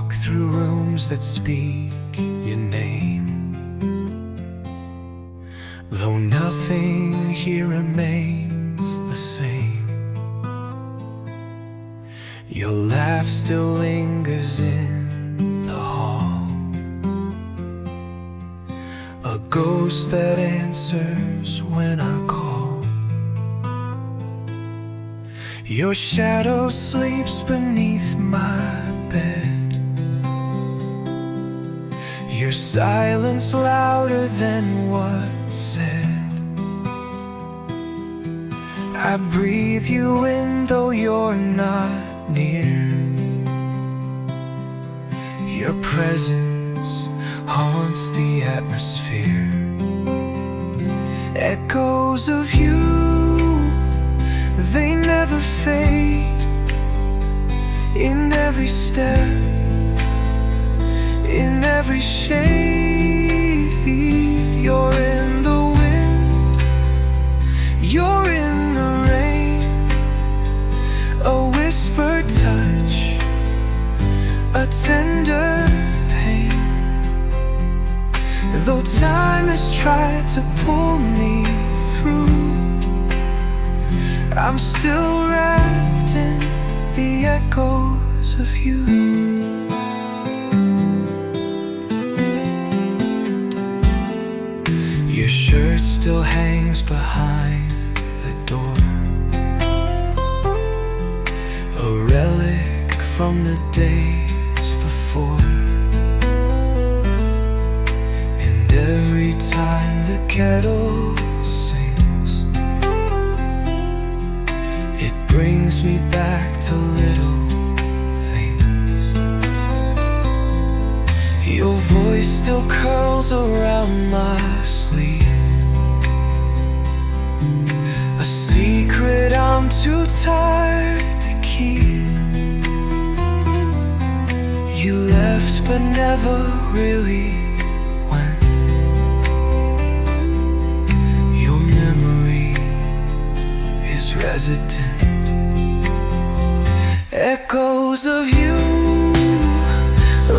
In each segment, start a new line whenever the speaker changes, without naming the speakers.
walk through rooms that speak your name, though nothing here remains the same. Your laugh still lingers in the hall, a ghost that answers when I call. Your shadow sleeps beneath my bed, your silence louder than what's said. I breathe you in though you're not near. Your presence haunts the atmosphere. Echoes of you, they never fade. In every step, in every shade, you're in the wind, you're in the rain. A whispered touch, a tender pain. Though time has tried to pull me through, I'm still wrapped in the echoes of you. Your shirt still hangs behind the door, a relic from the days before. And every time the kettle sings, it brings me back to little things. Your voice still curls around my sleeve, a secret I'm too tired to keep. You left but never really went. Your memory is resident. Echoes of you,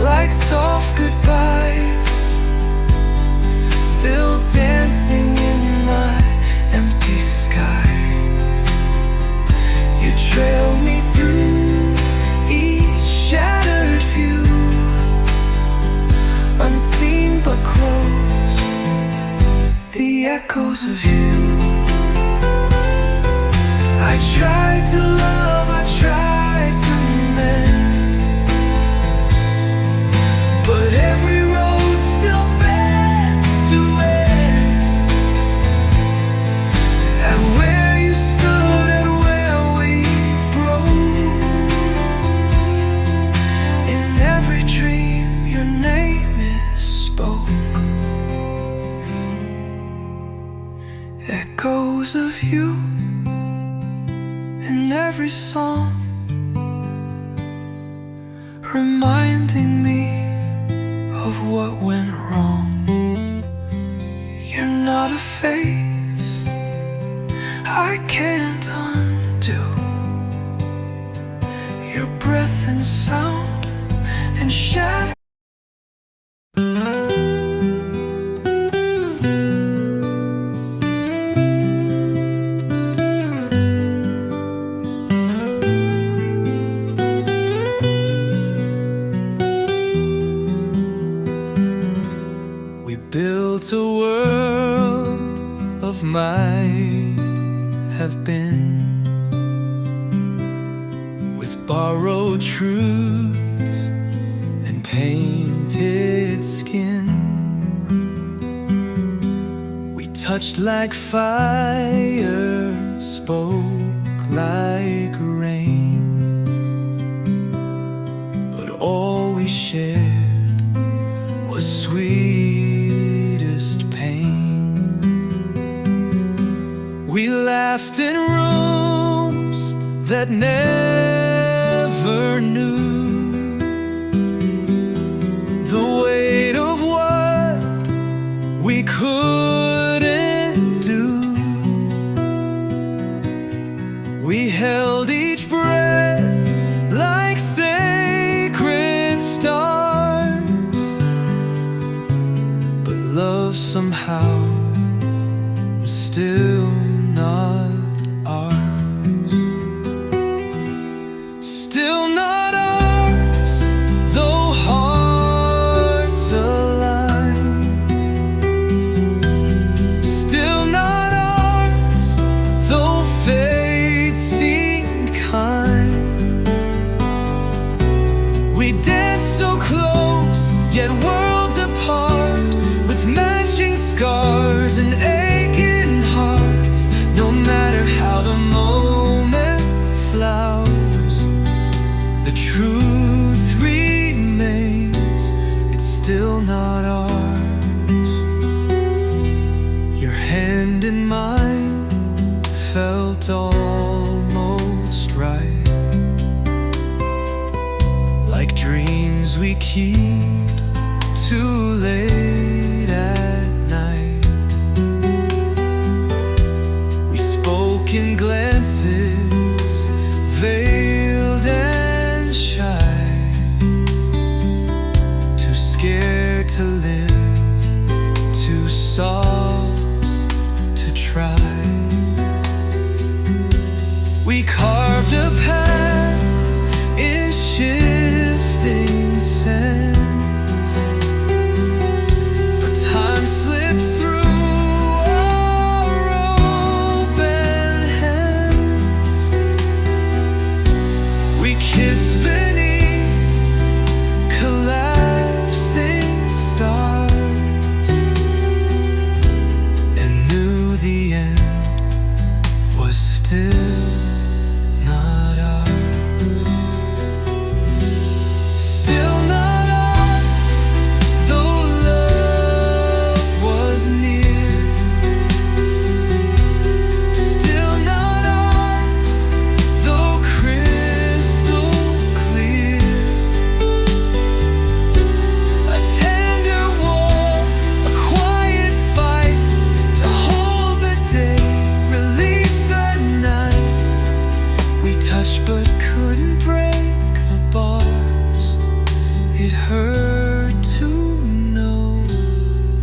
like soft goodbyes, still dancing in my empty skies. You trail me through each shattered view, unseen but close, the echoes of you. I tried to love, I tried to mend, but every road still bends to end. And where you stood and where we broke, in every dream your name is spoke. Echoes of you in every song, reminding me of what went wrong. You're not a face I can't undo. Your breath and sound and shadow. Built a world of might have been, with borrowed truths and painted skin. We touched like fire, spoke like rain, but all we shared was sweetest pain. We laughed in rooms that never knew the weight of what we couldn't do. We held each breath like sacred stars, somehow are still not ours. Still not ours, though hearts align. Still not ours, though fate seemed kind. We danced so close, yet worlds apart, with matching scars and aching hearts. No matter how the moment flowers, the truth remains, it's still not ours. Your hand in mine felt almost right, like dreams we keep too late at night. We spoke in glances, veiled and shy, too scared to live, too soft to try. We carved a path in shifting sands, but time slipped through our open hands. We kissed beneath collapsing stars, and knew the end was still not ours. Still not ours, though love was near. Still not ours, though crystal clear. A tender war, a quiet fight, to hold the day, release the night. We touched but couldn't break the bars. It hurt to know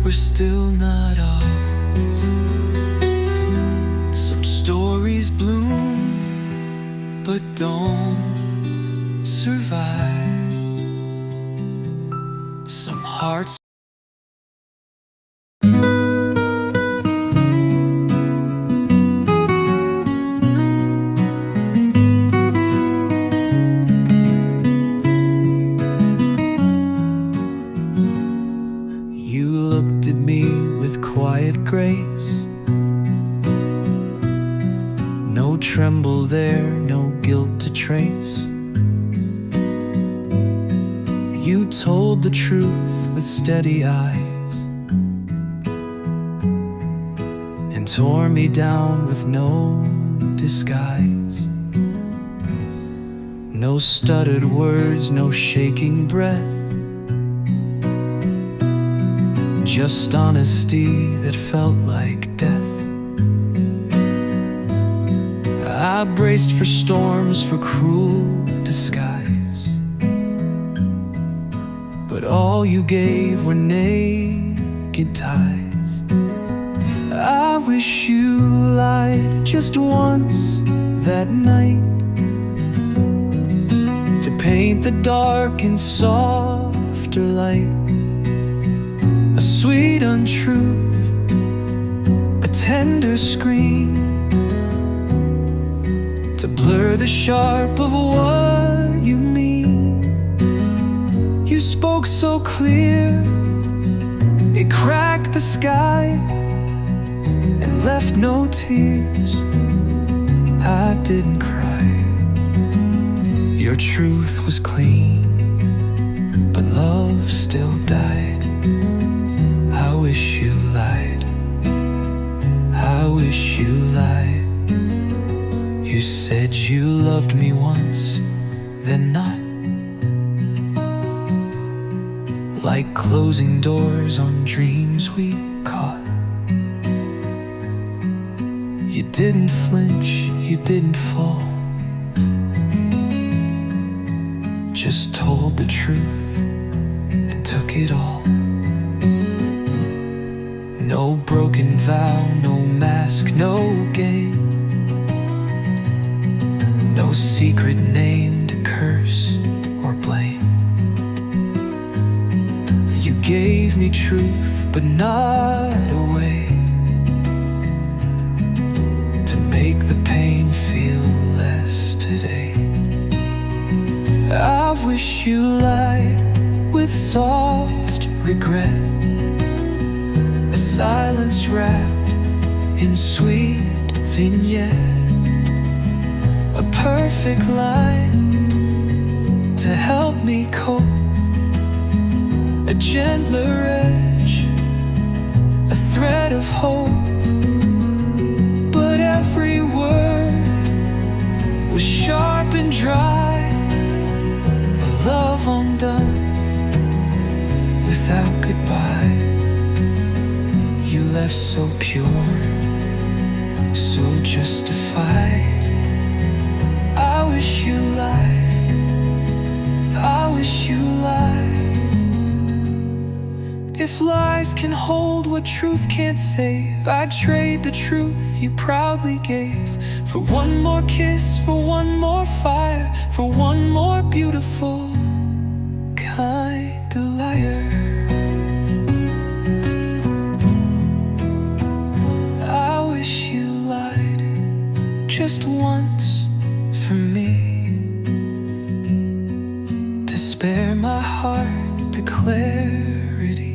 we're still not ours. Some stories bloom but don't survive. Some hearts You looked at me with quiet grace, no tremble there, no guilt to trace. You told the truth with steady eyes, and tore me down with no disguise. No stuttered words, no shaking breath, just honesty that felt like death. I braced for storms, for cruel disguise, but all you gave were naked ties. I wish you lied just once that night, to paint the dark in softer light. A sweet untruth, a tender scream, to blur the sharp of what you mean. You spoke so clear, it cracked the sky and left no tears. I didn't cry. Your truth was clean, but love still died. I wish you lied. I wish you lied. You said you loved me once, then not. Like closing doors on dreams we caught. You didn't flinch, you didn't fall, just told the truth and took it all. broken vow, no mask, no game, no secret name to curse or blame. You gave me truth, but not a way to make the pain feel less today. I wish you lied with soft regret, a silence wrapped in sweet vignette, a perfect line to help me cope, a gentler edge, a thread of hope. But every word was sharp and dry, a love undone without goodbye. You left so pure, so justified. I wish you lied, I wish you lied. If lies can hold what truth can't save, I'd trade the truth you proudly gave for one more kiss, for one more fire, for one more beautiful, kind liar. I wish you lied just once for me, to spare my heart the clarity.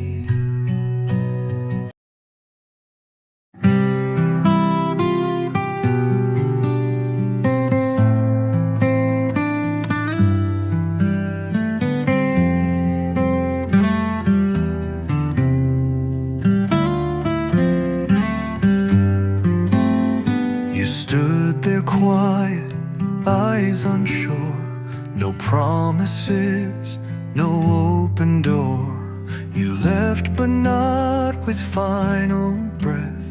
You stood there quiet, eyes unsure, no promises, no open door. You left but not with final breath,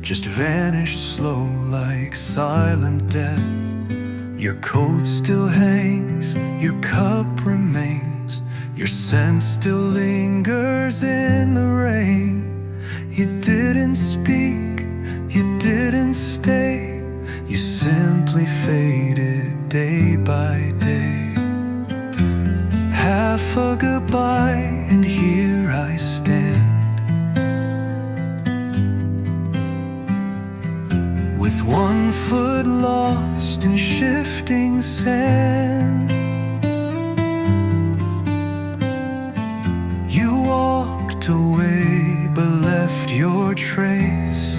just vanished slow like silent death. Your coat still hangs, your cup remains, your scent still lingers in the rain. You didn't speak, you didn't stay, you simply faded day by day. Half a goodbye, and here I stand, with one foot lost in shifting sand. You walked away but left your trace,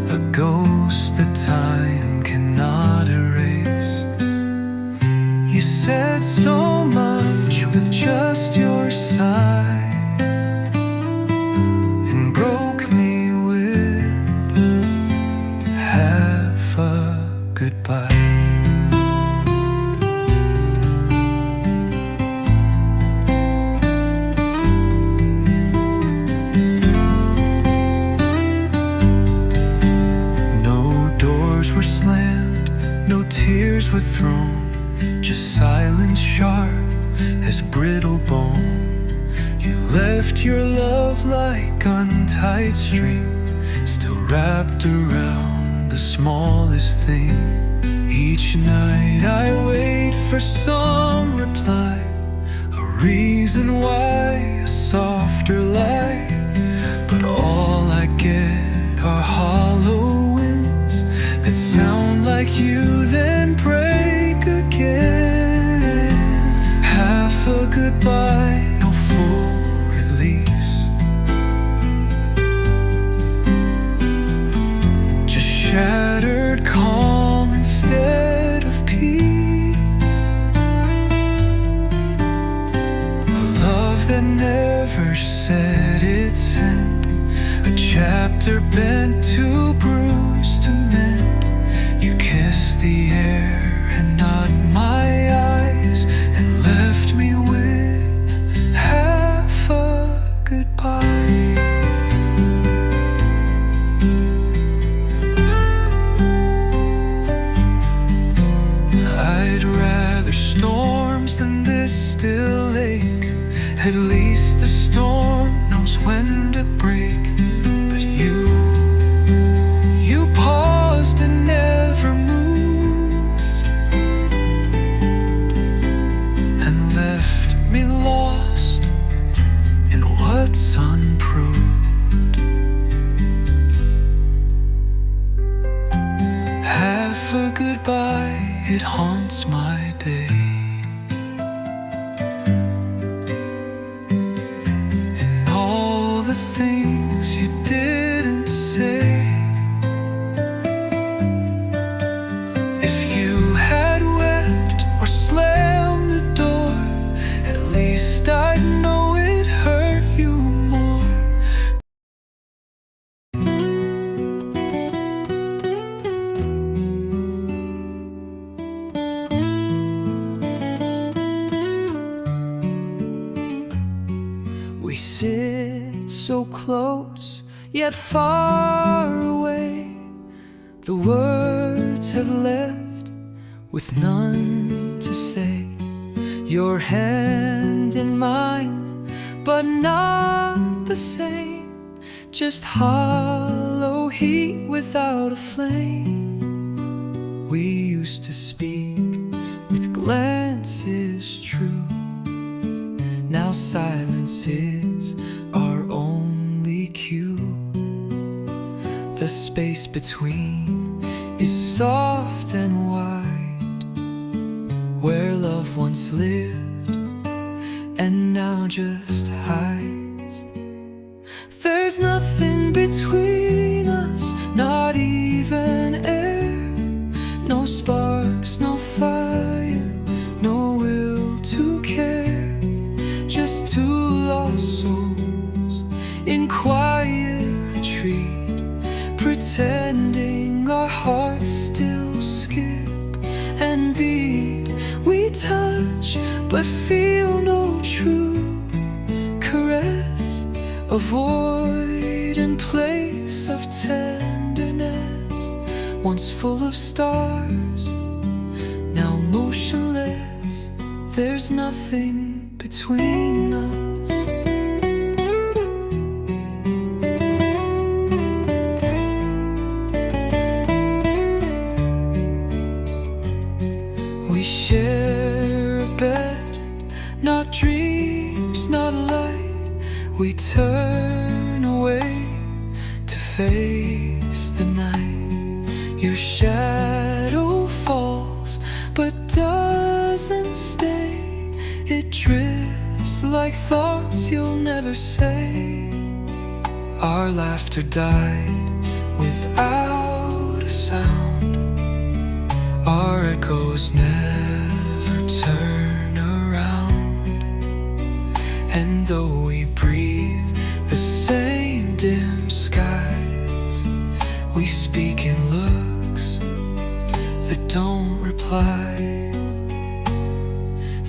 a ghost that time cannot erase. You said so much with just your sigh, and broke me with half a goodbye. Were slammed, no tears were thrown, just silence sharp as brittle bone. You left your love like untied string, still wrapped around the smallest thing. Each night I wait for some reply, a reason why, a softer light. But all I get are hollow winds that sound like you, then break again. Half a goodbye, no full release, just shattered calm instead of peace. A love that never said its end, a chapter bent too bruised to mend. You kissed the air and not my eyes, and left me with half a goodbye. I'd rather storms than this still ache. At least a storm knows when you didn't say. If you had wept or slammed the door, at least I'd know it hurt you more. We sit so close, yet far away. The words have left with none to say. Your hand in mine, but not the same. Just hollow heat without a flame. We used to speak with glances true. Now silence is our only cue. The space between is soft and wide, where love once lived and now just hides. There's nothing between us, not even air. No sparks, no fire, no will to care. Just two lost souls in quiet retreat, pretending our hearts still skip and beat. We touch but feel no true caress, a void in place of tenderness. Once full of stars, now motionless. There's nothing between us. We share a bed, not dreams, not light. We turn away to face the night. Your shadow falls but doesn't stay. It drifts like thoughts you'll never say. Our laughter died without a sound. Our echoes never turn around. And though we breathe the same dim skies, we speak in looks that don't reply.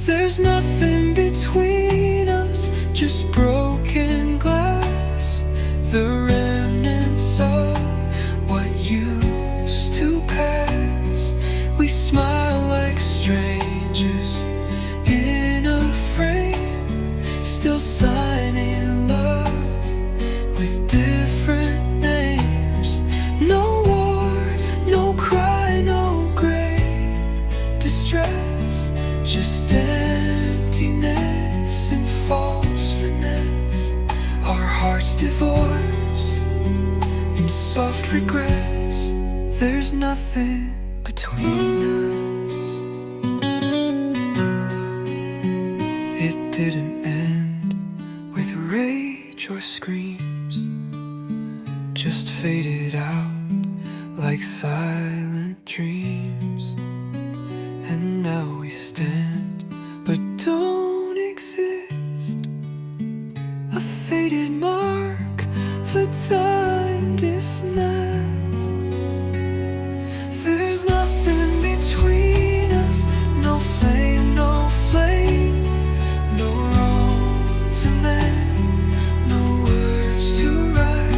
There's nothing between us, just broken glass, the remnants of what used to pass. We smile like strangers in a frame, still signing love with different names. No war, no cry, no great distress, just emptiness and false finesse. Our hearts divorced in soft regrets. There's nothing between us. It didn't end with rage or screams, just faded out like silent dreams. And now we stand but don't exist, a faded mark for time dismissed. There's nothing between us, no flame, no flame, no wrong to mend, no words to write.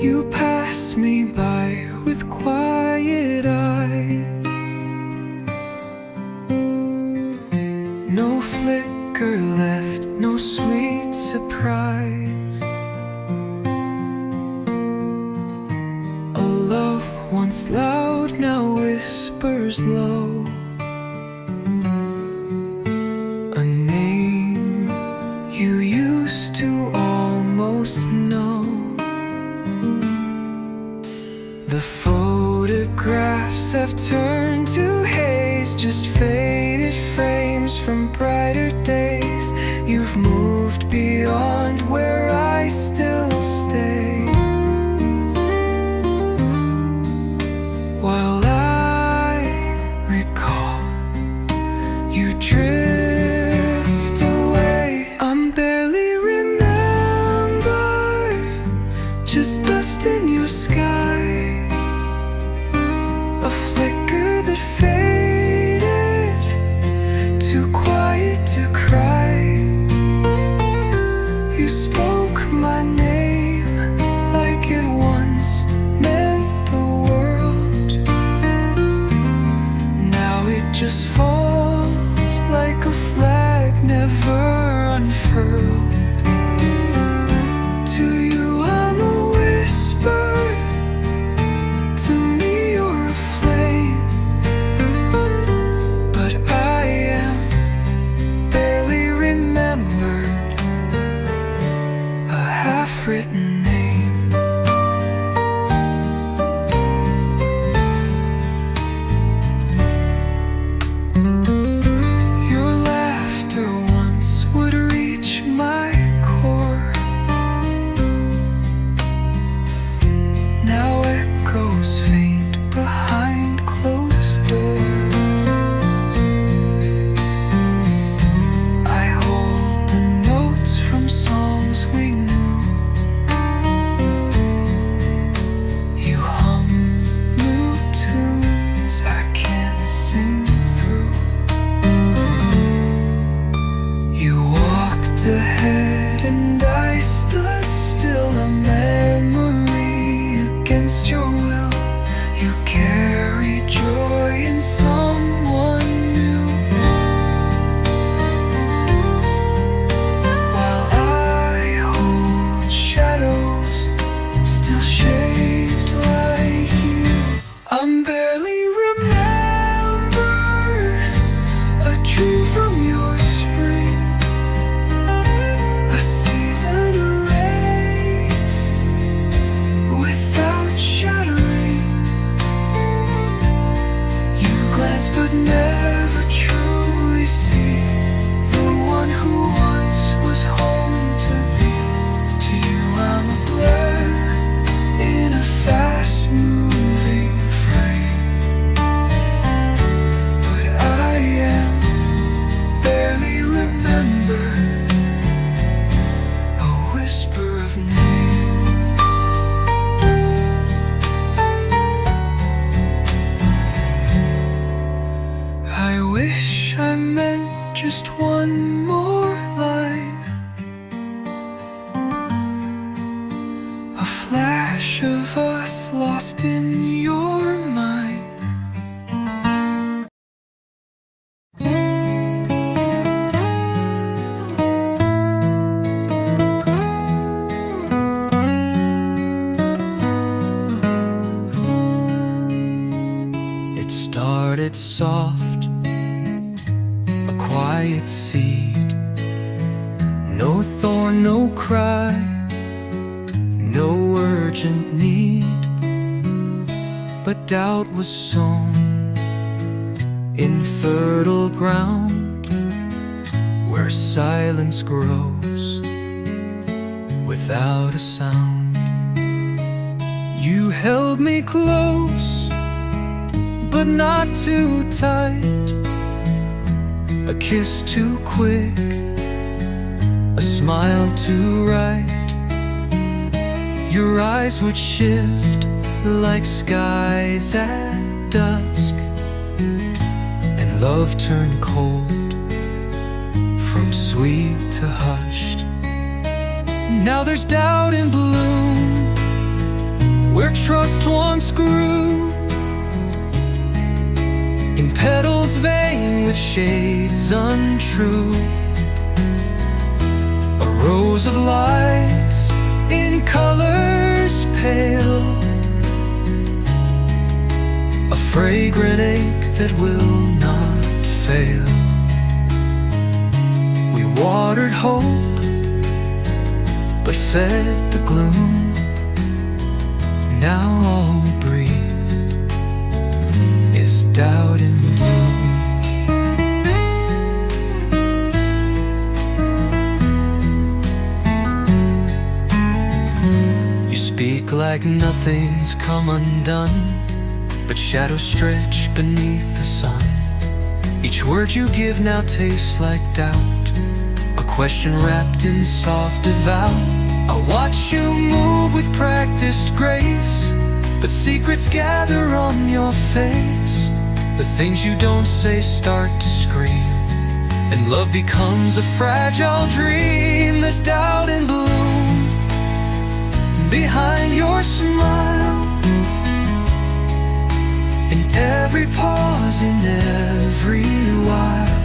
You pass me by with quiet eyes, no flicker left, no sweet surprise. A love once loud now whispers low, a name you used to almost know. The clouds have turned to haze, just faded frames from brighter days. You've moved beyond where I still stay, while I recall you drift away. I'm barely remembered, just dust in your sky, a flicker that faded, too quiet to cry. You spoke my name like it once meant the world. Now it just falls like a flag never unfurled. To you I'm a whisper, to me you're a flame, but I am barely remembered, a half-written name. Your laughter once would reach my core, now echoes faint behind closed doors. I hold the notes from songs we knew. You hum new tunes I can't sing through. You walked ahead and I stood still, a memory against your will. You carry joy in someone new, while I hold shadows still shaped like you. I'm barely remembered, a dream from your spring, a season erased without shattering. You glance but never truly see the one who once was home to thee. To you I'm a blur in a fast-moving frame, but I am barely remembered, a whisper of name. I wish I meant just one more line, a flash of us lost in your mind. It started soft, a quiet seed, no thorn, no cry, no urgent need. But doubt was sown in fertile ground, where silence grows without a sound. You held me close, but not too tight, a kiss too quick, a smile too right. Your eyes would shift like skies at dusk, and love turned cold, from sweet to hushed. Now there's doubt in bloom, where trust once grew, in petals vain with shades untrue. A rose of lies in colors pale, a fragrant ache that will not fail. We watered hope, but fed the gloom. Now all breathe doubt in bloom. You speak like nothing's come undone, but shadows stretch beneath the sun. Each word you give now tastes like doubt, a question wrapped in soft avowal. I watch you move with practiced grace, but secrets gather on your face. The things you don't say start to scream, and love becomes a fragile dream. There's doubt and bloom behind your smile, in every pause, in every while.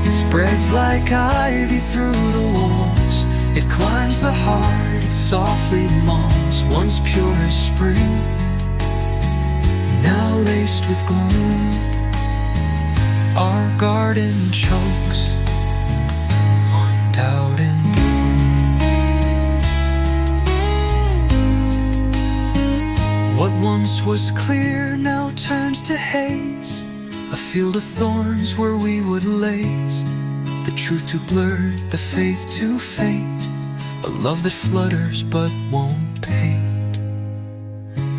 It spreads like ivy through the walls, it climbs the heart, it softly mauls. Once pure as spring, now laced with gloom. Our garden chokes on doubt and bloom. What once was clear now turns to haze, a field of thorns where we would laze. The truth too blurred, the faith too faint, a love that flutters but won't paint.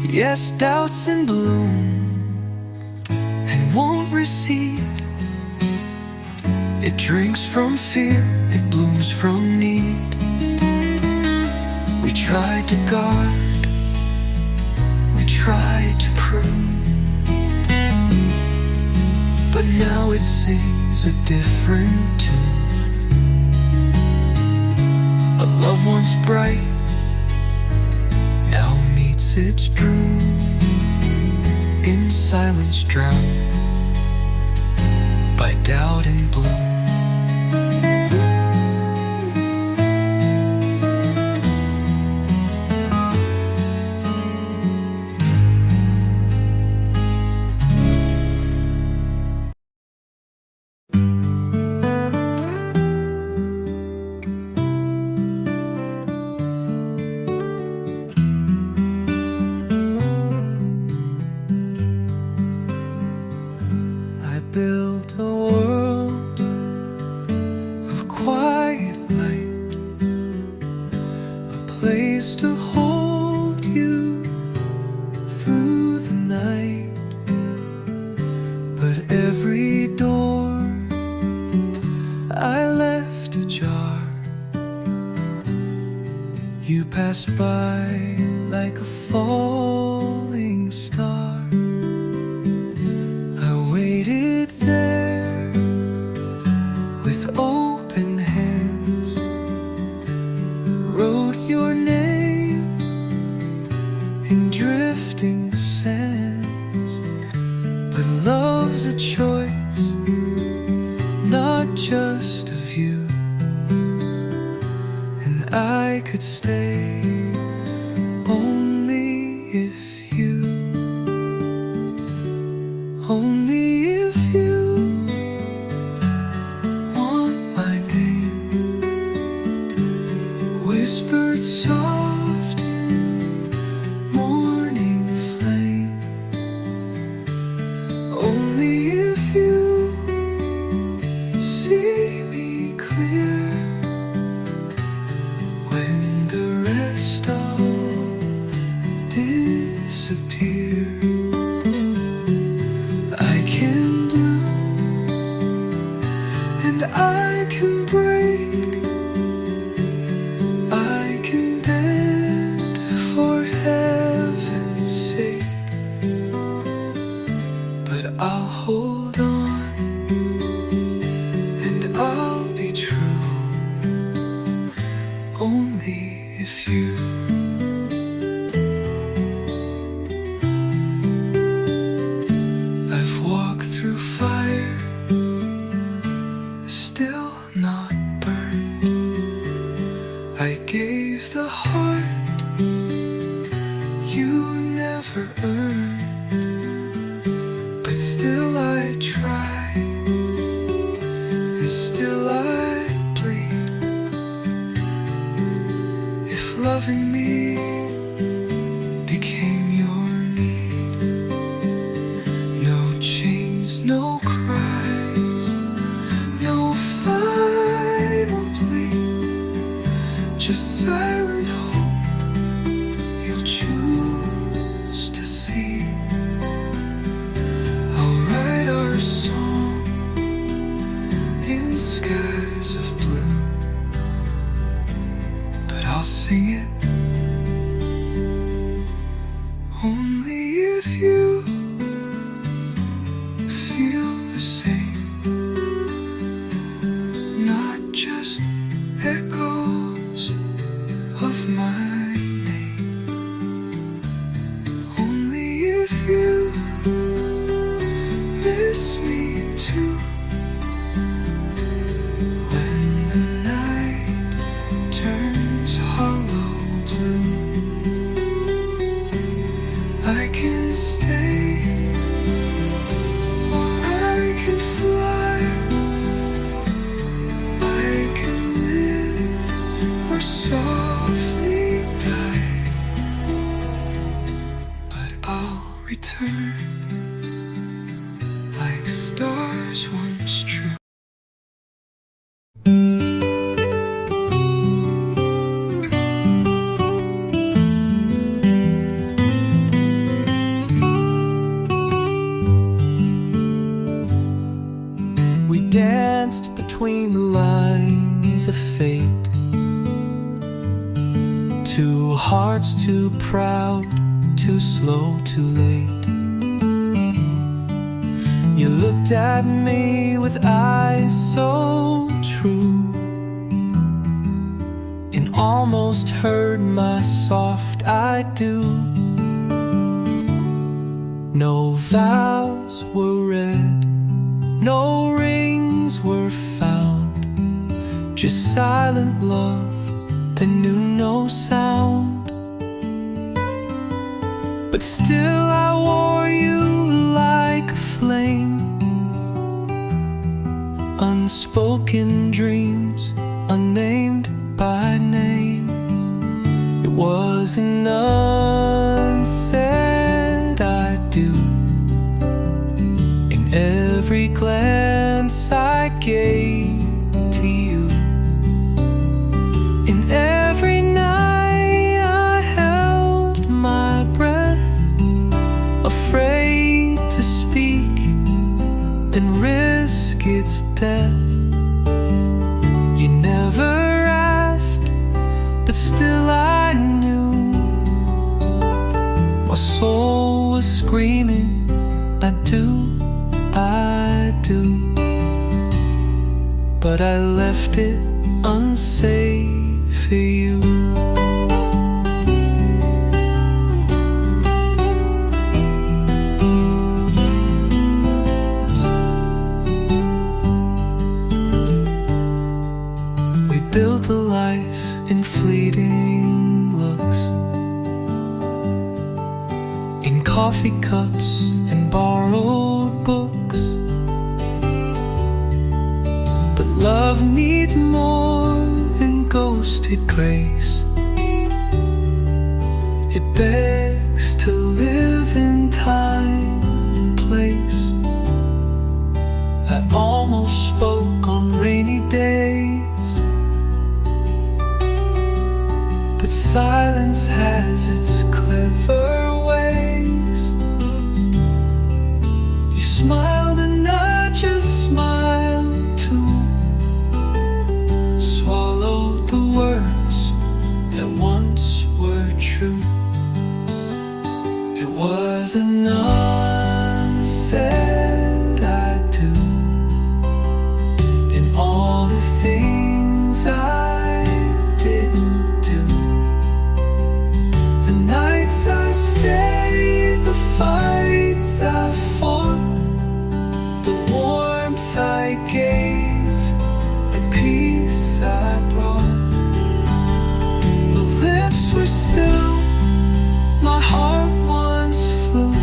Yes, doubt's in bloom and won't recede. It drinks from fear, it blooms from need. We tried to guard, we tried to prove, but now it sings a different tune. A love once bright now meets its doom, in silence drowned by doubt and bloom.
Built a world of quiet light, a place to hold you through the night. But every door I left ajar, you passed by like a falling star. I waited there with open hands, wrote your name in drifting sands. But love's a choice, not just of you, and I could stay only if you, only if you want my name, whispered soft in morning flame. Only if you see me clear when the rest all disappear. I can bloom and I can break, I can bend for heaven's sake, but I'll hold on and I'll be true only if you. I've walked through fire, still not burned. I gave the heart you never earned, but still I try, and still I'd bleed if loving me became your need. just silent hope you'll choose to see. I'll write our song in skies of blue, but I'll sing it only if you feel the same. Not just echoes of my name. Only if you miss me too. When the night turns hollow blue, I can stay or I can fly. I can live or softly die, but I'll return like stars once true.
We danced between the lines of fate, two hearts too proud, too slow, too late. You looked at me with eyes so true, and almost heard my soft I do. No vows were read, no rings were found, just silent love that knew no sound. But still I wore you like a flame, unspoken dreams, unnamed by name. It was an unsaid I do in every glance I gave to you. In every night I held my breath, afraid to speak and risk its death. You never asked, but still I knew my soul was screaming, I do, I do. But I left it unsafe for you. We built a life in fleeting looks, in coffee cups and borrowed books. But love needs more than ghosted grace. It begs to live in time and place. I almost spoke on rainy days, but silence has its clever ways. You smiled and I just smiled too, swallowed the words that once were true. It was an unsaid I do in all the things I didn't do. The nights I stayed, the fights I fought, the warmth I gave, the peace I brought. The lips were still, my heart once flew,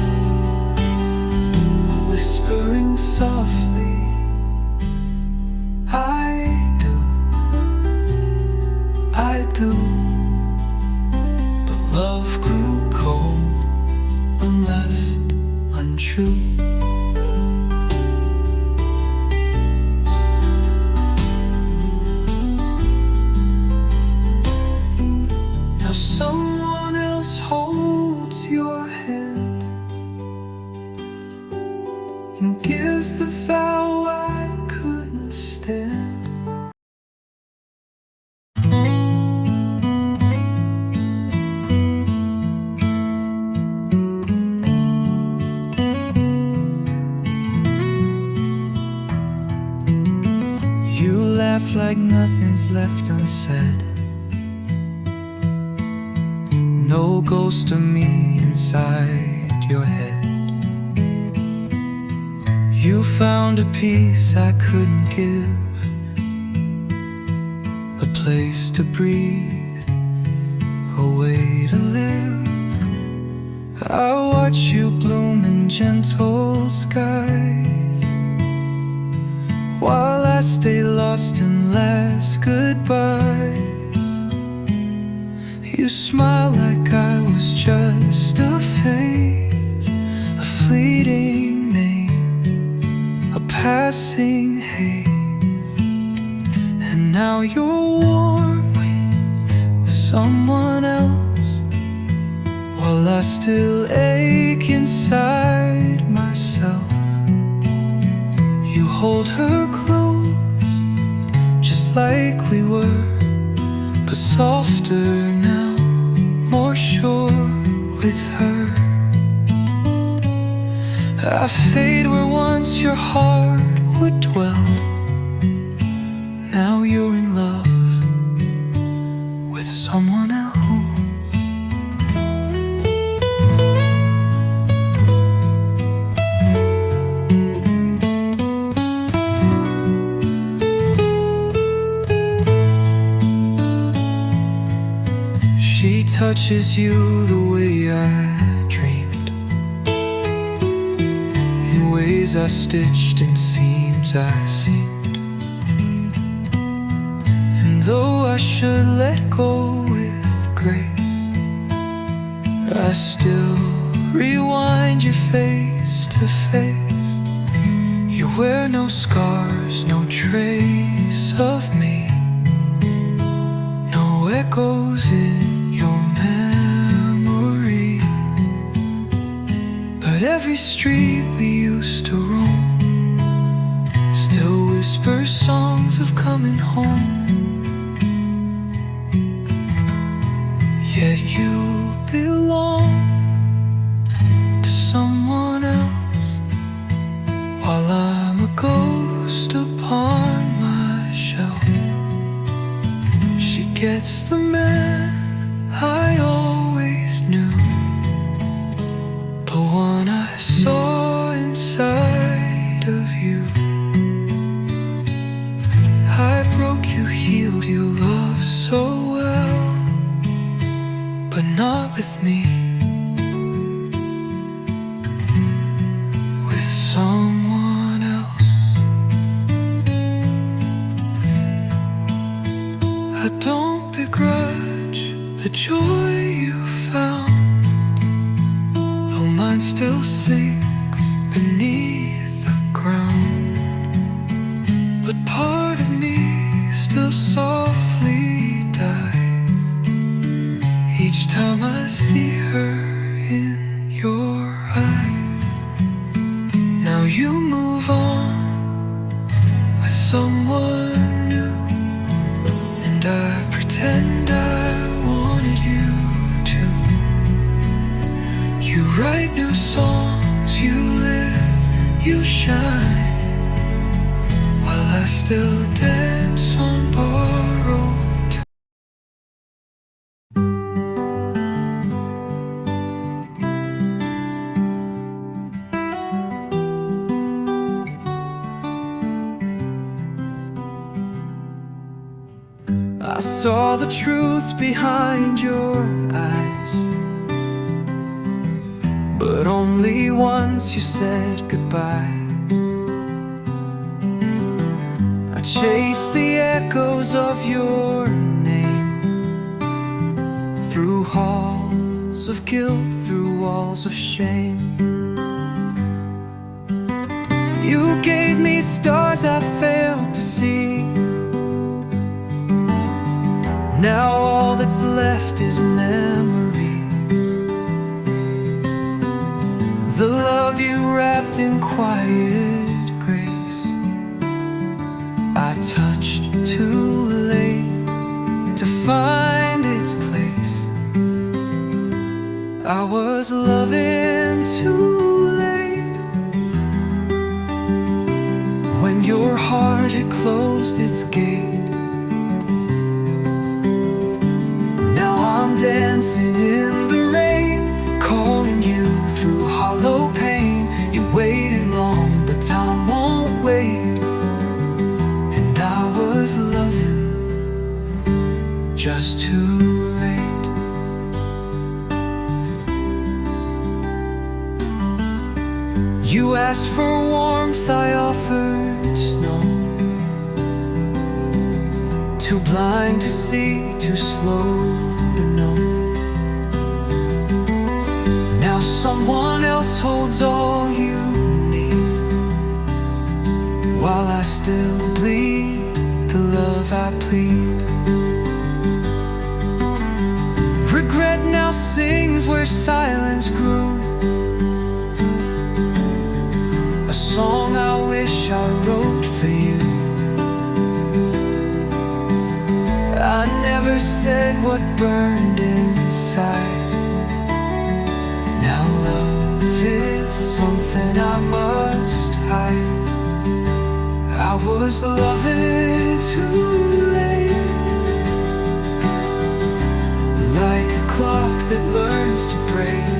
whispering softly, I do, I do. But love grew cold and left untrue. like nothing's left unsaid. No ghost of me inside your head. You found a peace I couldn't give, a place to breathe, a way to live. I watch you bloom in gentle skies, while I stay lost in last goodbyes. You smile like I was just a phase, a fleeting name, a passing haze. And now you're warm with someone else, while I still ache inside myself. You hold her close, just like we were, but softer now, more sure with her. I fade where once your heart would dwell. Now you're in love with someone else. She touches you the way I dreamed, in ways I stitched and seams I seamed. And though I should let go with grace, I still rewind your face to face. You wear no scars, no trace of me, no echoes in your memory. But every street we used to roam still whispers songs of coming home. Yet you belong to someone else, while I'm a ghost upon my shelf. She gets the man I always knew, the one I saw inside of you. I broke you, healed you, loved so well, but not with me, with someone else. I don't begrudge the joy you found, though mine still sinks beneath the ground. But part of me still softly dies each time I see her in your eyes. Now you move on with someone new, and I pretend I wanted you to. You write new songs, you live, you shine, while I still dance on borrowed time. I saw the truth behind your eyes, but only once you said goodbye. I chased the echoes of your name, through halls of guilt, through walls of shame. You gave me stars I failed to see. Now all that's left is memory, the love you wrapped in quiet grace. I touched too late to find its place. I was loving too late, when your heart had closed its gate. dancing in the rain, calling you through hollow pain. You waited long, but time won't wait. And I was loving just too late. You asked for warmth, I offered snow. Too blind to see, too slow to know. Now someone else holds all you need, while I still bleed the love I plead. Regret now sings where silence grew, a song I wish I wrote for you. I never said what burned inside. Now love is something I must hide. I was loving too late, like a clock that learns to break.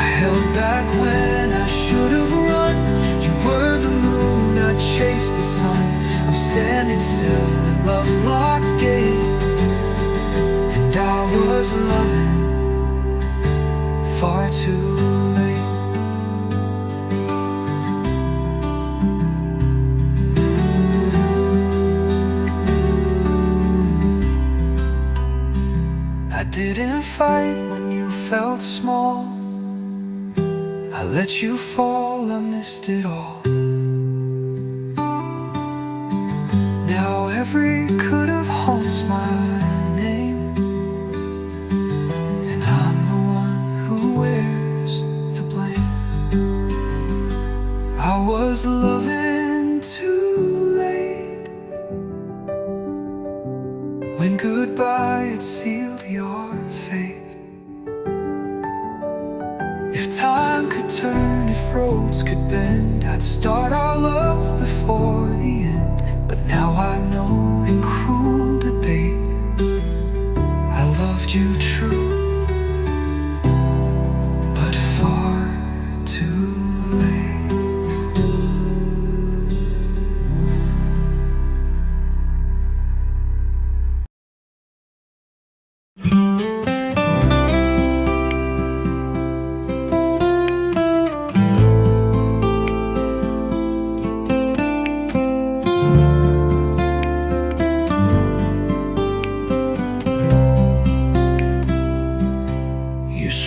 I held back when I should have run. You were the moon, I chased the sun. I'm standing still at love's locked gate, and I was loving far too late. I didn't fight when you felt small. I let you fall, I missed it all. Now every could've haunts my name, and I'm the one who wears the blame. I was loving too late, when goodbye had sealed your fate. If time could turn, if roads could bend, I'd start our love before the end. But now I know, in cruel debate, I loved you true, but far too late.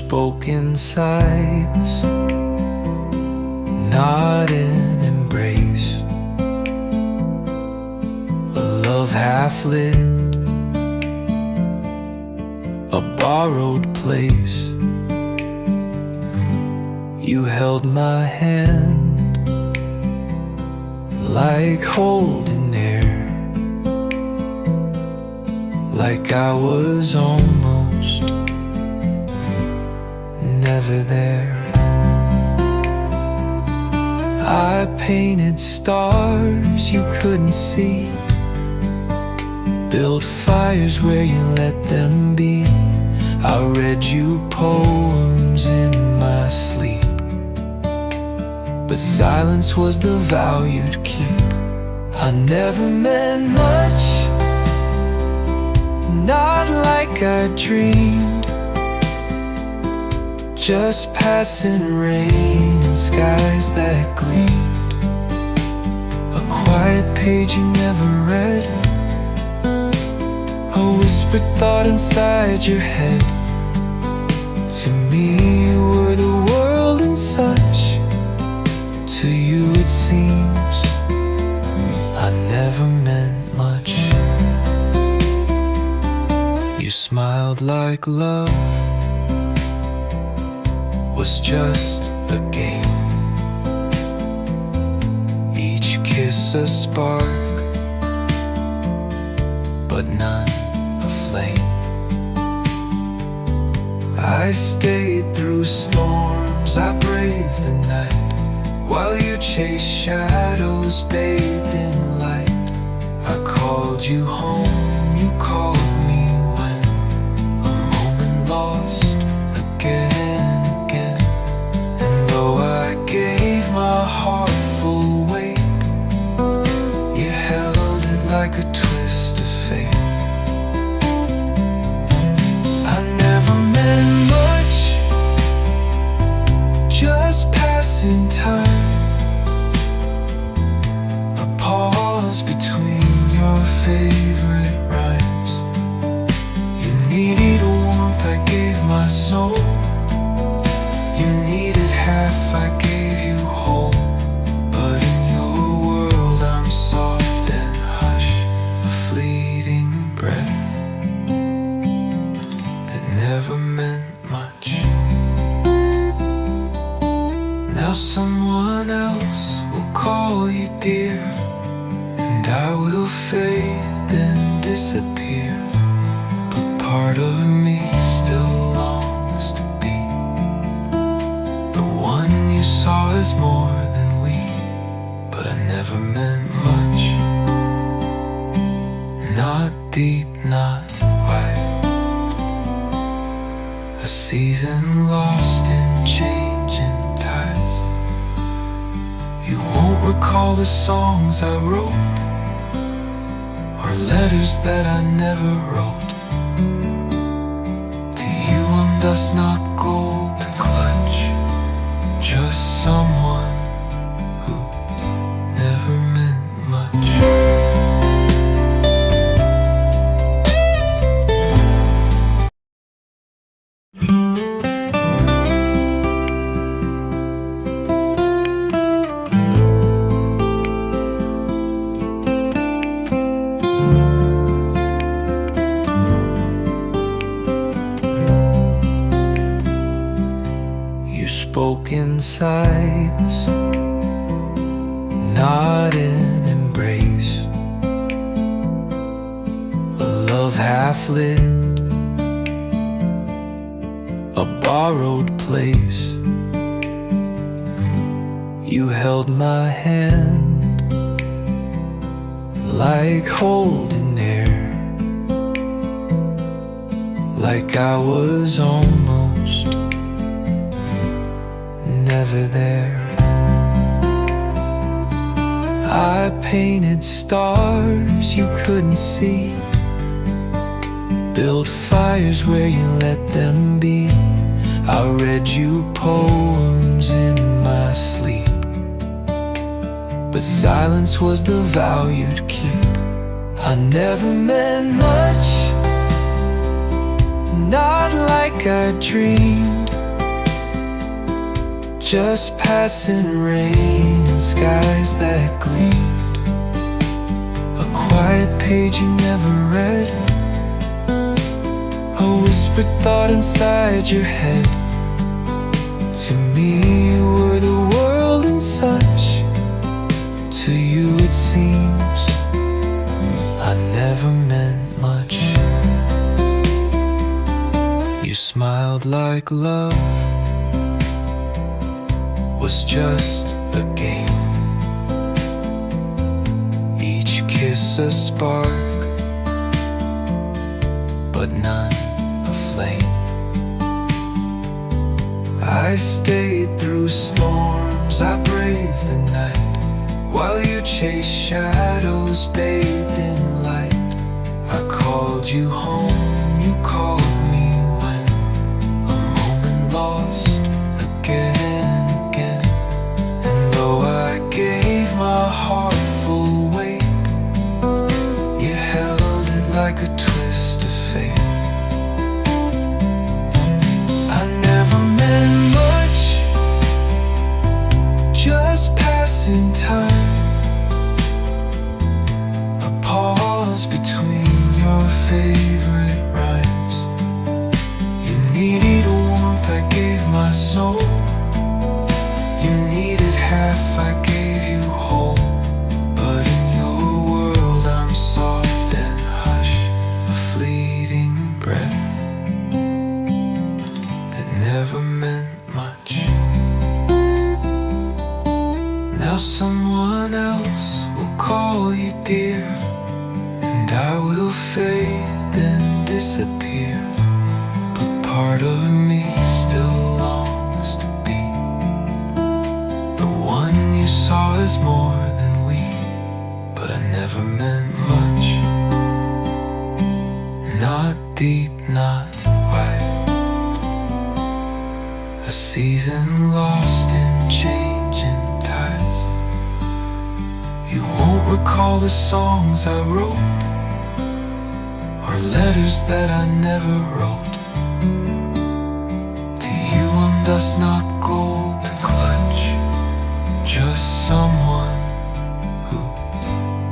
Spoke in sighs, not in embrace. A love half lit, a borrowed place. You held my hand like holding air, like I was almost never there. I painted stars you couldn't see, built fires where you let them be. I read you poems in my sleep, but silence was the vow you'd keep. I never meant much, not like I dreamed. Just passing rain and skies that gleamed. A quiet page you never read, a whispered thought inside your head. To me you were the world and such, to you it seems I never meant much. You smiled like love was just a game, each kiss a spark, but none a flame. I stayed through storms, I braved the night, while you chased shadows bathed in light. I called you home, you called me
my soul. You needed half, I gave you whole. But in your world I'm soft and hush, a fleeting breath that never meant much. Now someone else will call you dear, and I will fade then disappear. But part of me still longs to be the one you saw as more than we. But I never meant much, not deep, not wide. A season lost in changing tides. You won't recall the songs I wrote, or letters that I never wrote. To you I'm dust, not gold to clutch, just someone who never meant much.
You spoke in sighs, not in embrace. A love half lit, a borrowed place. You held my hand like holding air, like I was almost never there. I painted stars you couldn't see, built fires where you let them be. I read you poems in my sleep, but silence was the vow you'd keep. I never meant much, not like I dreamed. Just passing rain and skies that gleamed. A quiet page you never read, a whispered thought inside your head. To me you were the world and such. To you it seems I never meant much. You smiled like love was just a game, each kiss a spark, but none a flame. I stayed through storms, I braved the night, while you chased shadows bathed in light. I called you home, you called me when a moment lost again. Gave my heart full weight, you held it like a twist of fate. I never meant much, just passing time, a pause between your favorite rhymes. You needed warmth, I gave my soul. You needed half, I gave you whole. But in your world I'm soft and hush, a fleeting breath that never meant much. Now someone else will call you dear, and I will fade then disappear. But part of me still longs to be the one you saw as more than we. But I never meant much, not deep, not wide. A season lost in changing tides. You won't recall the songs I wrote, or letters that I never wrote.
dust, not gold to clutch, just someone who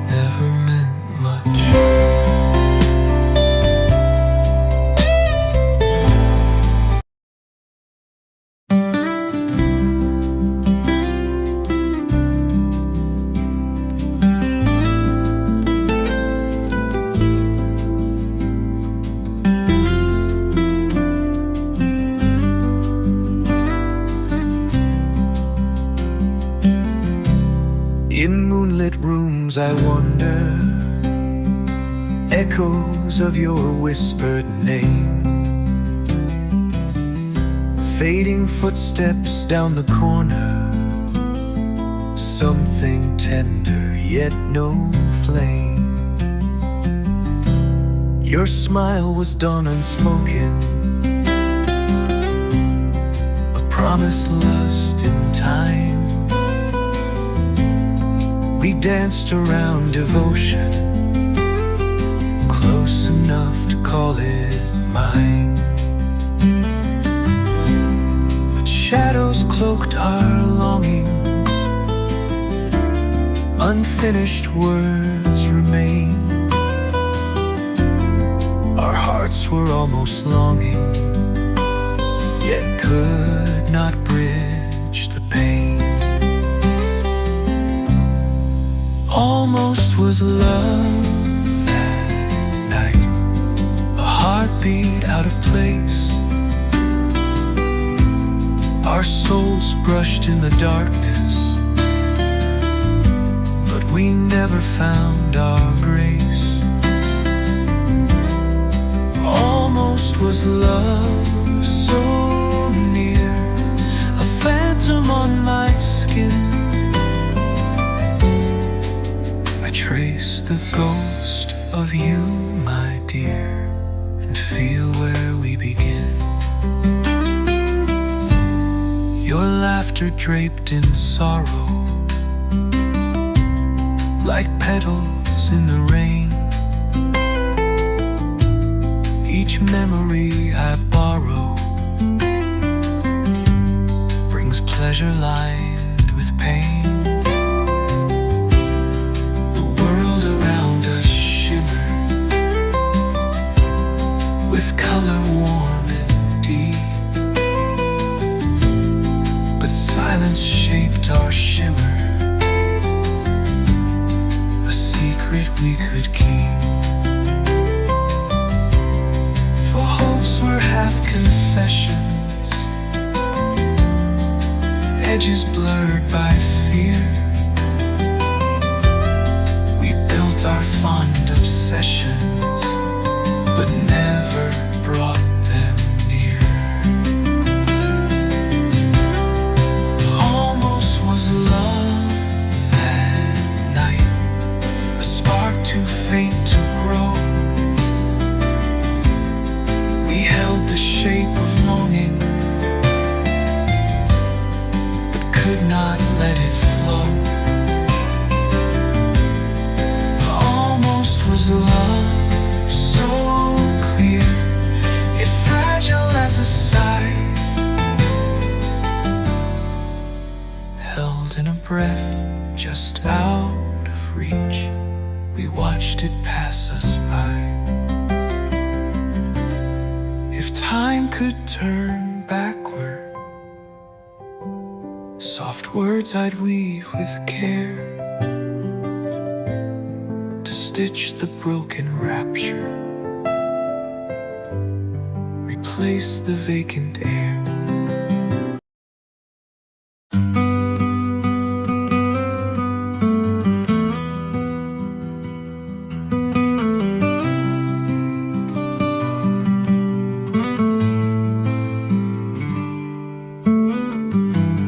never meant much.
In moonlit rooms I wander, echoes of your whispered name, fading footsteps down the corner, something tender yet no flame. Your smile was dawn unspoken, a promise lost in time. We danced around devotion, close enough to call it mine. But shadows cloaked our longing, unfinished words remain. Our hearts were almost longing, yet could not bridge the pain. Almost was love that night, a heartbeat out of place. Our souls brushed in the darkness, but we never found our grace. Almost was love so near, a phantom on my skin. Trace the ghost of you, my dear, and feel where we begin. Your laughter draped in sorrow, like petals in the rain. Each memory I borrow brings pleasure lined with pain. With color warm and deep, but silence shaped our shimmer, a secret we could keep. For hopes were half confessions, edges blurred by fear. We built our fond obsessions, but never brought them near. Almost was love that night, a spark too faint to grow. We held the shape of longing, but could not let it flow. Almost was love so clear, yet fragile as a sigh, held in a breath just out of reach. We watched it pass us by. If time could turn backward, soft words I'd weave with care to stitch the broken rapture, replace the vacant air.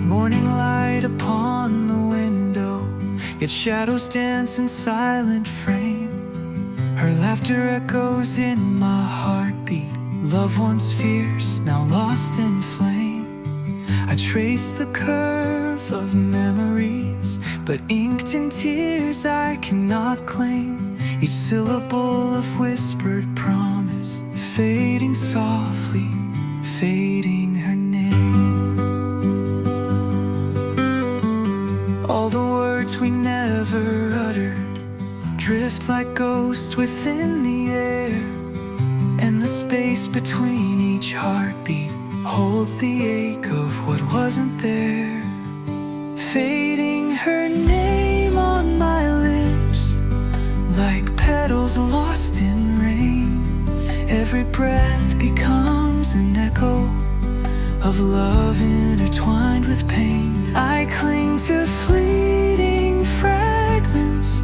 Morning light upon the window, its shadows dance in silent frame. Her laughter echoes in my heartbeat, love once fierce, now lost in flame. I trace the curve of memories, but inked in tears I cannot claim. Each syllable of whispered promise, fading softly, fading her name. lost within the air, and the space between each heartbeat holds the ache of what wasn't there. Fading her name on my lips, like petals lost in rain. Every breath becomes an echo of love intertwined with pain. I cling to fleeting fragments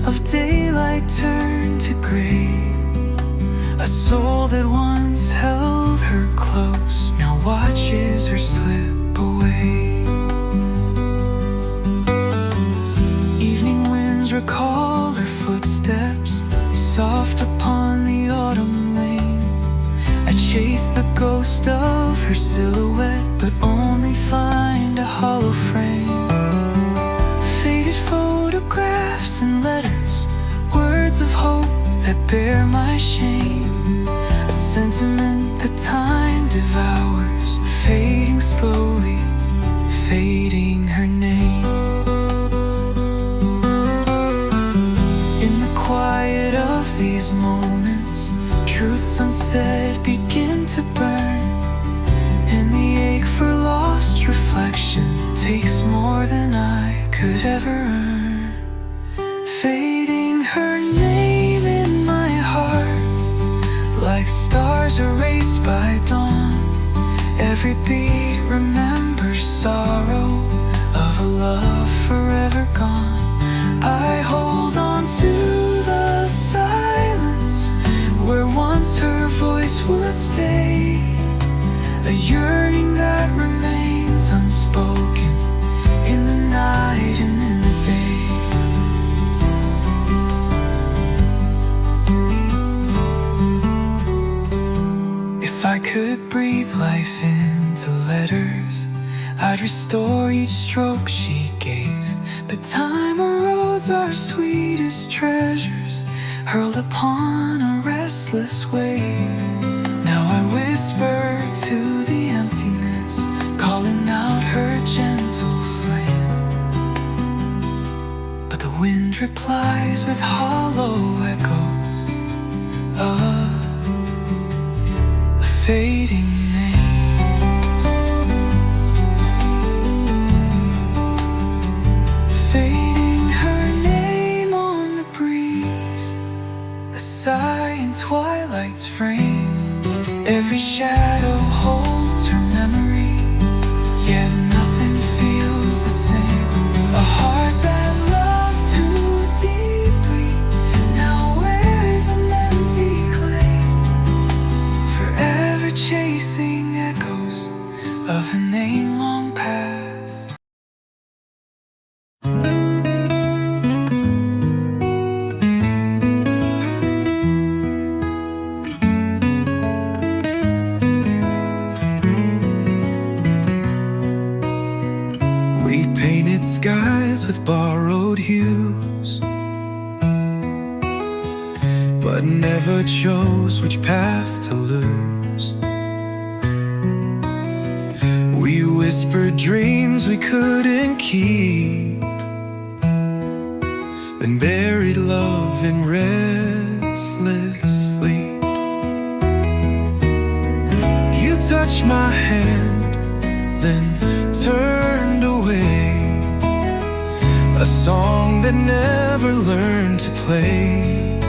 of daylight turned to gray. A soul that once held her close now watches her slip away. Evening winds recall her footsteps, soft upon the autumn lane. I chase the ghost of her silhouette, but only find a hollow frame. Faded photographs and letters, words of hope that bear my shame. A sentiment that time devours, fading slowly, fading her name. In the quiet of these moments, truths unsaid begin to burn, and the ache for lost reflection takes more than I could ever earn. Fading her name in my heart, like stars erased by dawn. Every beat remembers sorrow of a love forever gone. I hold on to the silence where once her voice would stay, a yearning that remains unspoken in the night and in the day. If I could breathe life into letters, I'd restore each stroke she gave. But time erodes our sweetest treasures, hurled upon a restless wave. Now I whisper to the emptiness, calling out her gentle flame. But the wind replies with hollow echoes of a fading name. Fading her name on the breeze, a sigh in twilight's frame. Every shadow holds her memory, yet nothing feels the same. A heart that loved too deeply now wears an empty claim, forever chasing echoes of a name long past. We painted skies with borrowed hues, but never chose which path to lose. We whispered dreams we couldn't keep, then buried love in restless sleep. You touched my hand, then turned away, a song that never learned to play.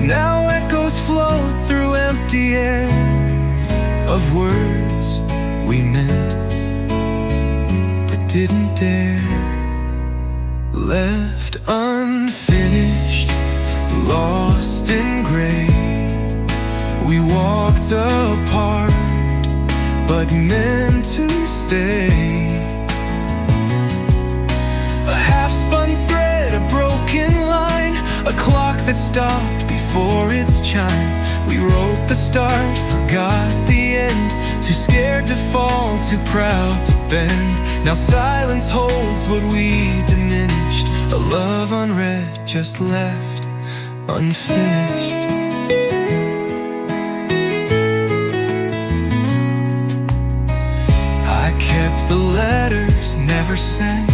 Now echoes float through empty air of words we meant but didn't dare. Left unfinished, lost in gray, we walked apart but meant to stay. A half-spun thread, a broken line, a clock that stopped before its chime. We wrote the start, forgot the end, too scared to fall, too proud to bend. Now silence holds what we diminished, a love unread, just left unfinished. I kept the letters never sent,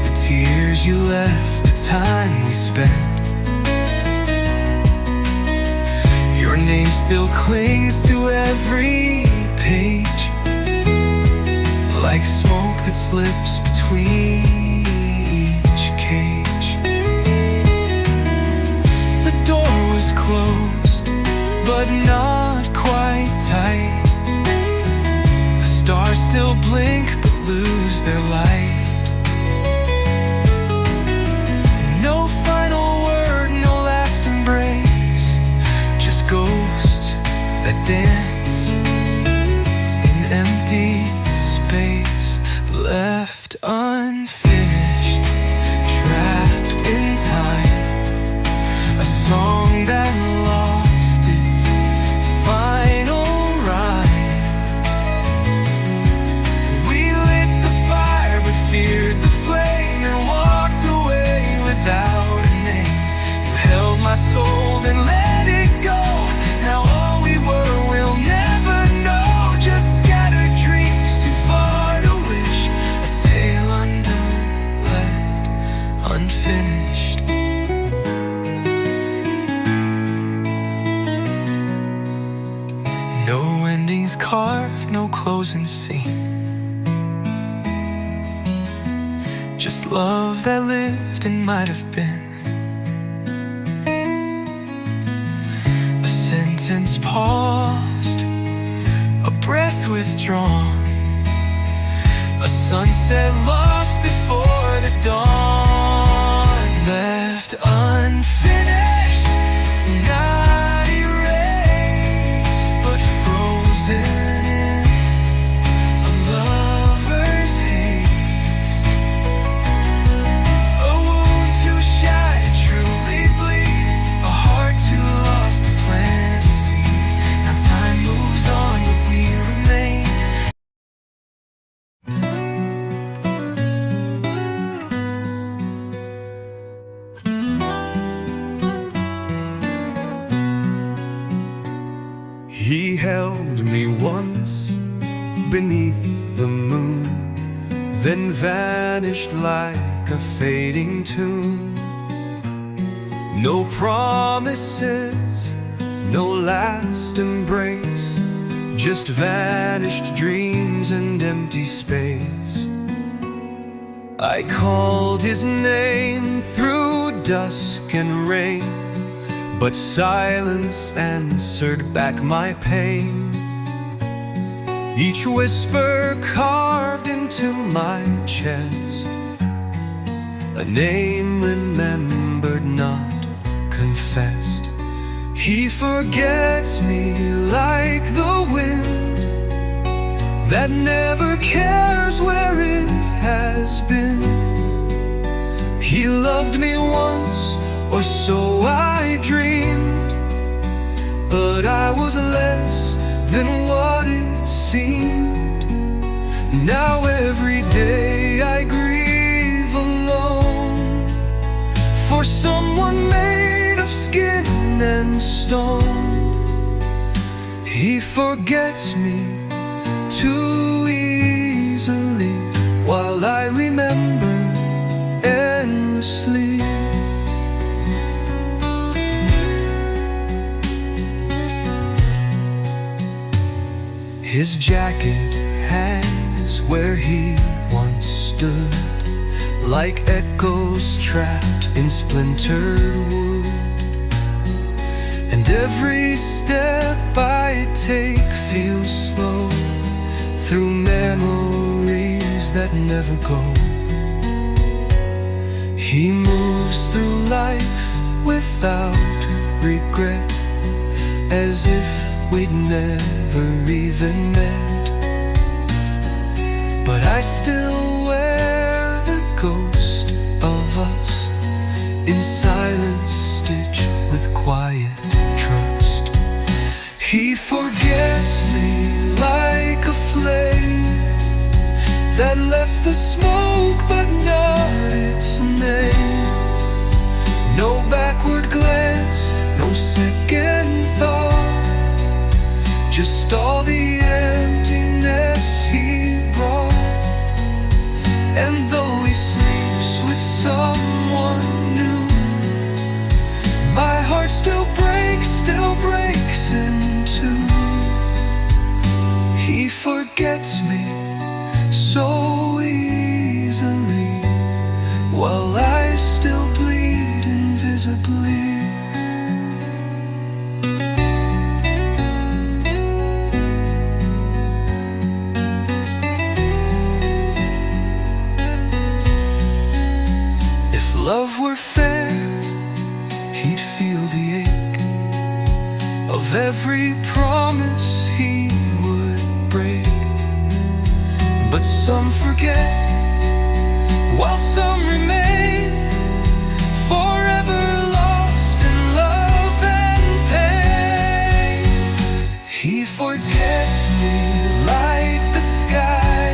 the
years you left, the time we spent. Your name still clings to every page, like smoke that slips between each cage. The door was closed, but not quite tight. The stars still blink but lose their light. No final word, no last embrace, just ghosts that dance in empty space, left unfinished, trapped in time. A song that lost its final rhyme. We lit the fire but feared the flame, and walked away without a name. You held my soul, then let it go. Now all we were we'll never know. Just scattered dreams too far to wish. A tale undone, left unfinished. No endings carved, no closing scene. Just love that lived and might have been. A sentence paused, a breath withdrawn, a sunset lost before the dawn. Left unfinished, not erased, but frozen in a lover's haste. A wound too shy to truly bleed, a heart too lost to plant a seed. Now time moves on, but we remain.
He held me once beneath the moon, then vanished like a fading tune. No promises, no last embrace, just vanished dreams and empty space. I called his name through dusk and rain, but silence answered back my pain. Each whisper carved into my chest, a name remembered, not confessed. He forgets me like the wind that never cares where it has been. He loved me once, or so I dreamed, but I was less than what it seemed. Now every day I grieve alone for someone made of skin and stone. He forgets me too easily, while I remember endlessly. His jacket hangs where he once stood, like echoes trapped in splintered wood. And every step I take feels slow, through memories that never go. He moves through life without regret, as if we'd never even met. But I still wear the ghost of us, in silence stitched with quiet trust. He forgets me like a flame that left the smoke but not its name. No backward glance, no second thought, just all the emptiness he brought. And though he sleeps with sorrow, someone new. My heart still breaks in two. He forgets me so easily, while I still bleed invisibly. If love were fair, he'd feel the ache of every promise he would break. But some forget, while some remain forever lost in love and pain. He forgets me like the sky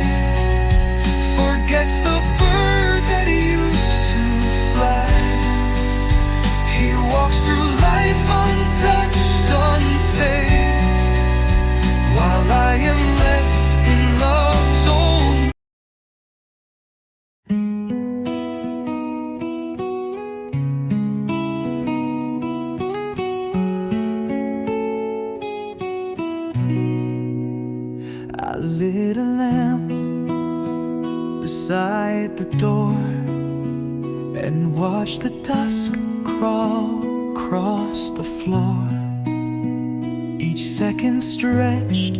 forgets the bird that he used to fly. He walks through life untouched, unfazed, while I am left in love's old. I lit a lamp beside the door and watched the dusk crawl across the floor. Each second stretched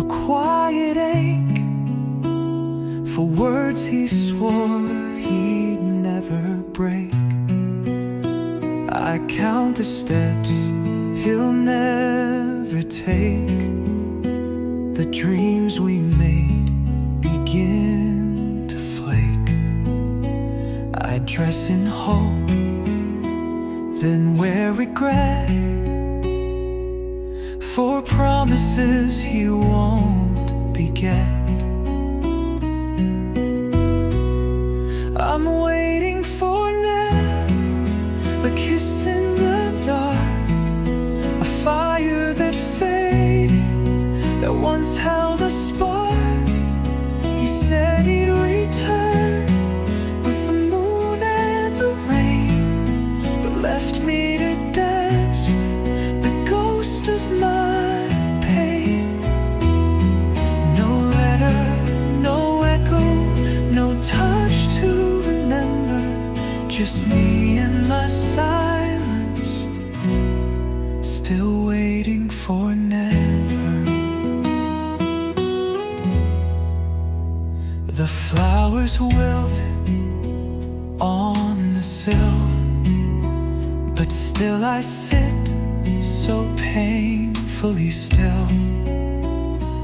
a quiet ache for words he swore he'd never break. I count the steps he'll never take. The dreams we made begin to flake. I dress in hope, then wear regret for promises he won't beget. I'm waiting for now, a kiss in the dark, a fire that faded, that once held a spark. He said he'd return with the moon and the rain, but left me to dance with the ghost of my pain. No letter, no echo, no touch to remember, just me and my silence, still waiting for never. The flowers wilted on the sill, but still I sit so painfully still.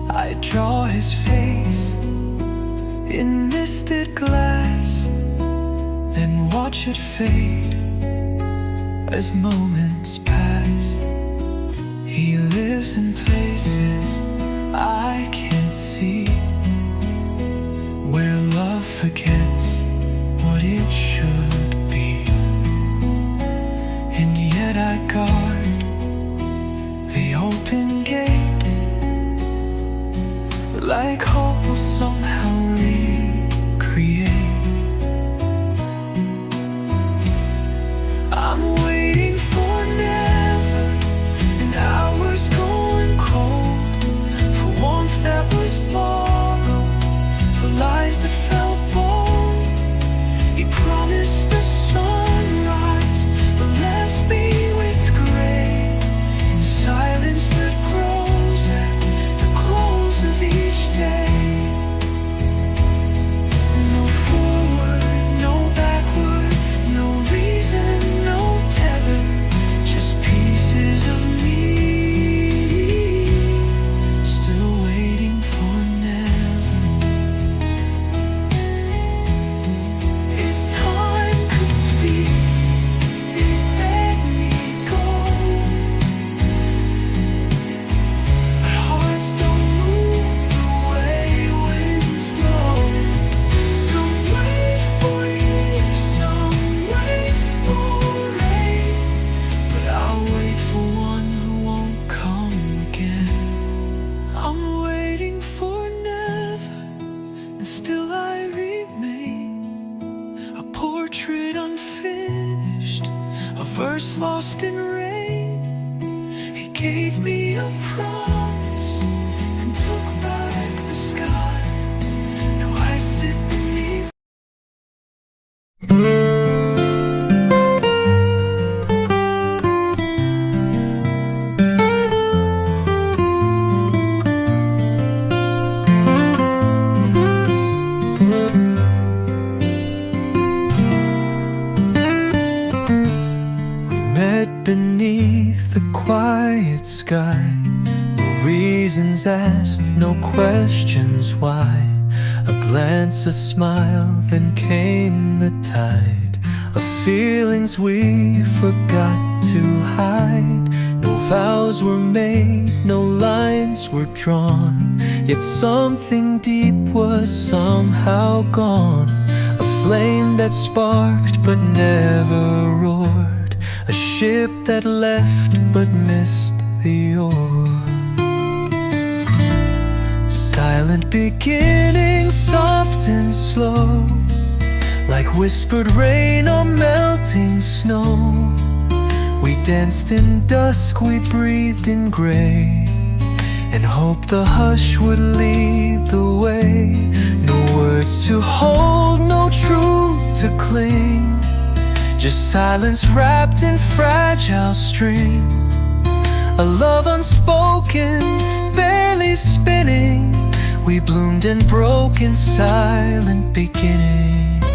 I draw his face in misted glass, then watch it fade as moments pass. He lives in places I can't see, where love forgets what it should be. And yet I guard the open gate, like hope will somehow recreate. I'm waiting for never, and hours going cold, for warmth that portrait unfinished, a verse lost in rain. He gave me a promise and took back the sky. Now I sit beneath.
Beneath the quiet sky, no reasons asked, no questions why. A glance, a smile, then came the tide of feelings we forgot to hide. No vows were made, no lines were drawn, yet something deep was somehow gone. A flame that sparked but never roared, a ship that left but missed the oar. Silent beginnings, soft and slow, like whispered rain or melting snow. We danced in dusk, we breathed in gray, and hoped the hush would lead the way. No words to hold, no truth to cling, just silence wrapped in fragile string. A love unspoken, barely spinning. We bloomed and broke in silent beginnings.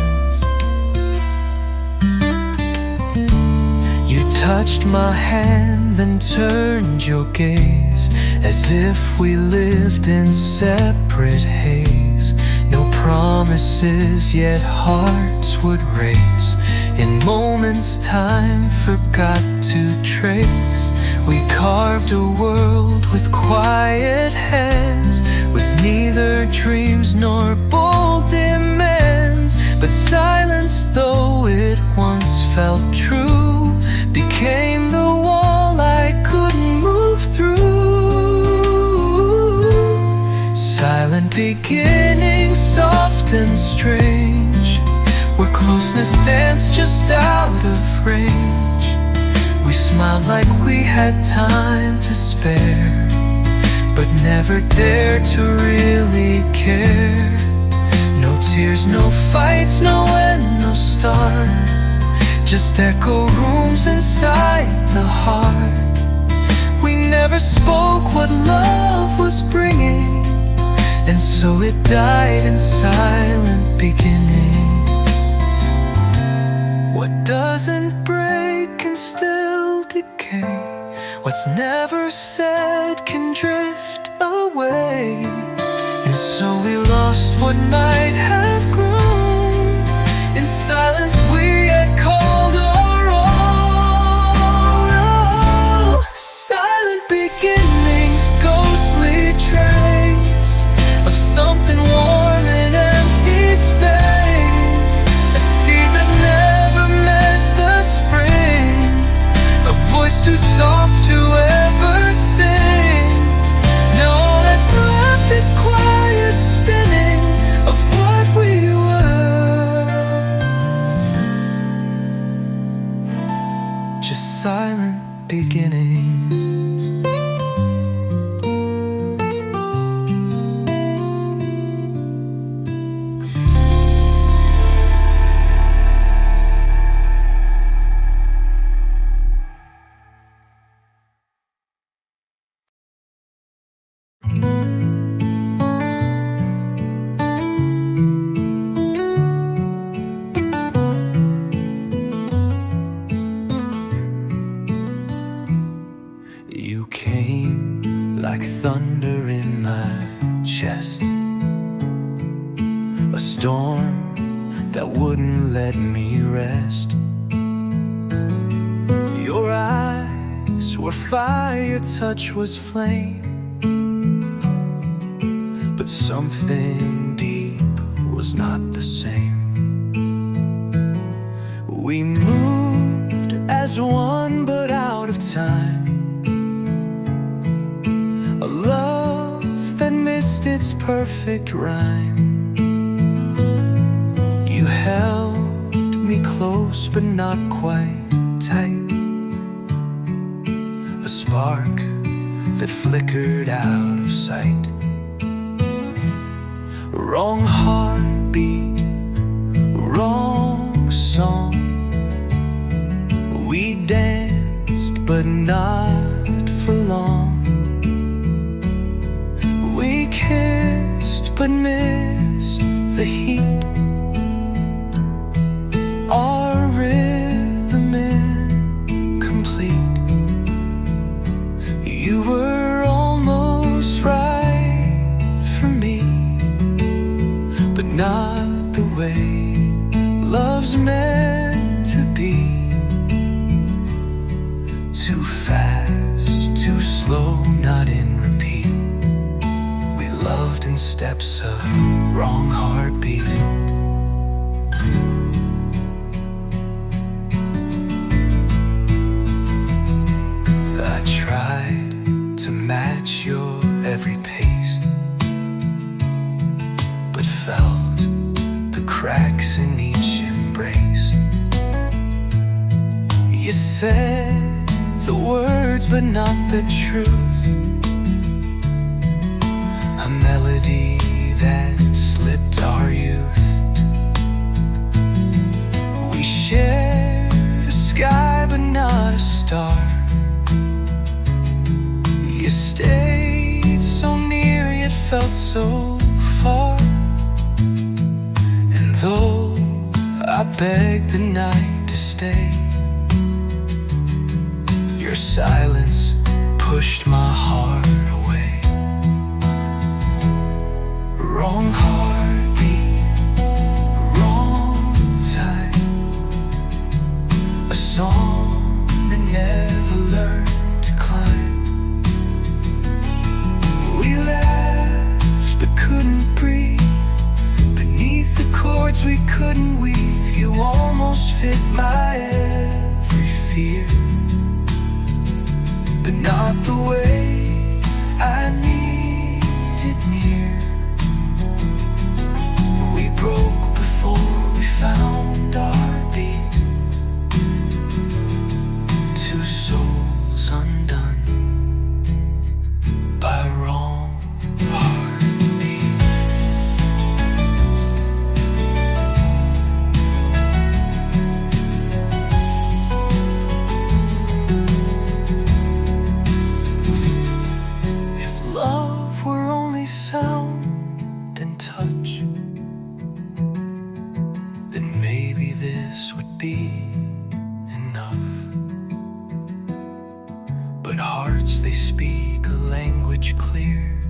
You touched my hand, then turned your gaze, as if we lived in separate haze. No promises, yet hearts would race. In moments time forgot to trace. We carved a world with quiet hands, with neither dreams nor bold demands. But silence, though it once felt true, became the wall I couldn't move through. Silent beginnings, soft and strange, where closeness danced just out of range. We smiled like we had time to spare, but never dared to really care. No tears, no fights, no end, no start, just echo rooms inside the heart. We never spoke what love was bringing, and so it died in silent beginnings. What doesn't break can still decay. What's never said can drift away. And so we lost what might have grown. In silence we had called our own. Oh, silent beginnings, ghostly trace of something warm in empty space. A seed that never met the spring, a voice too soft to ever sing. Now all that's left is quiet spinning of what we were. Just silent beginnings. You came like thunder in my chest, a storm that wouldn't let me rest. Your eyes were fire, your touch was flame, but something deep was not the same. We moved as one but out of time, a love that missed its perfect rhyme. You held me
close but not quite tight. A spark that flickered out of sight. Wrong heartbeat, wrong song. We danced but not for long. We kissed but missed the heat. Our rhythm incomplete. You were almost right for me, but not the way love's meant to be. Too fast, too slow, not in repeat. We loved in steps of wrong heartbeat. I tried to match your every pace, but felt the cracks in each embrace. You said the words but not the truth. A melody that slipped our youth. We shared a sky but not a star. You stayed so near yet felt so far. And though I begged the night to stay, your silence pushed my heart away. Wrong heartbeat, wrong time. A song that never learned to climb. We laughed but couldn't breathe. Beneath the chords we couldn't weave. You almost fit my every fear, but not the way I needed near. We broke before we found our beat. Two souls undone by wrong heartbeat. If love were only sound and touch, then maybe this would be enough. But hearts, they speak a language clear.